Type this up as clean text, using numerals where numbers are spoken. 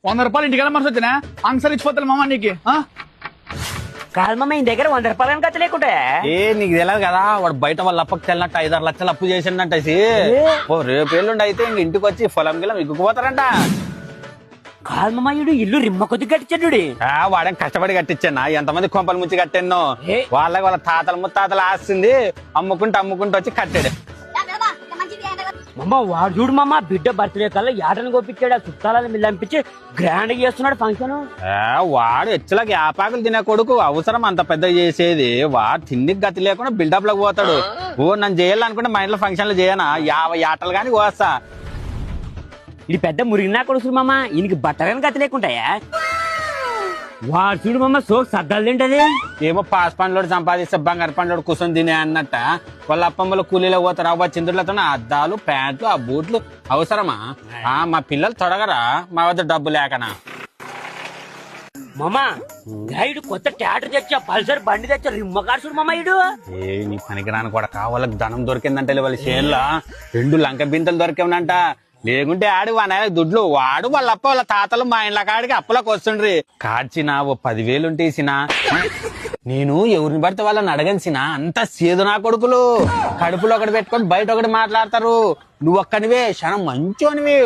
రూపాయలు ఇంటికి మనసు వచ్చినా అంగసలు ఇచ్చిపోతాను మామ నీకు. కాదు మామ ఈ దగ్గర 100 రూపాయలు కథ లేకుంటే నీకు తెలియదు కదా వాడు బయట వాళ్ళ అప్పకి తెల్లట్టు 5-6 లక్షలు అప్పు చేసిండంట. రేపు ఎల్లుండి అయితే ఇంక ఇంటికి వచ్చి పొలం గిలం ఇగ్గుకుపోతారంట. కాదు మామ ఇడు ఇల్లు రిమ్మ కొద్ది కట్టించాడు. వాడేం కష్టపడి కట్టించానా, ఎంతమంది కొంపలు ముంచి కట్టాను. వాళ్ళ తాతల ముత్తాతలు ఆస్తుంది అమ్ముకుంటూ వచ్చి కట్టాడు. మమ్మ వాడు చూడు మామ బిడ్డ బర్త్డే కల్లా యాటను కోపించాడు. ఆ చుట్టాలని మిల్లంపించి గ్రాండ్ చేస్తున్నాడు ఫంక్షన్. వాడు ఎచ్చలకి ఆపాకులు తినే కొడుకు అవసరం అంత పెద్ద చేసేది. వాడు తిండికి గతి లేకుండా బిల్డప్ లకు పోతాడు. నన్ను చేయాలనుకుంటే మా ఇంట్లో ఫంక్షన్లు చేయనా 50 ఆటలు కానీ కోస్తా. ఇది పెద్ద మురిగినా కొడుకు మామ ఈయనకి బట్టలని గతి లేకుంటాయా. వాడు చూడు మామ సోకు సర్దాలు తింటది. ఏమో పాస్ పండ్లోడు సంపాదిస్తే బంగారు పండ్లోడు కూర్చొని తినే అన్నట్ట. వాళ్ళ అప్పమ్మలు కూలీలో పోతారు. అవ్వ చిందులతో అద్దాలు ప్యాంట్లు ఆ బూట్లు అవసరమా? మా పిల్లలు తొడగరా మా వద్ద డబ్బు లేకనా. మామ గైడ్ కొత్త థియేటర్ తెచ్చా పల్సర్ బండి తెచ్చా రిమ్మ కాడు చూడు మామ ఇడు. నీ పనికిరాని కూడా వాళ్ళకి ధనం దొరికిందంటే వాళ్ళ చేనులో 2 లంక బింతలు దొరికేమనంట. లేకుంటే ఆడు వాన దుడ్లు వాడు వాళ్ళ అప్ప వాళ్ళ తాతలు మా ఇండ్ల కాడికి అప్పులకు వస్తుండ్రి. కాడ్చిన ఓ 10,000 ఉంటేసినా నేను ఎవరిని పడితే వాళ్ళని అడగనిసిన అంత సేదు నా కొడుకులు. కడుపులో ఒకటి పెట్టుకొని బయట ఒకటి మాట్లాడతారు. నువ్వు ఒక్కనివే క్షణం మంచోనివి.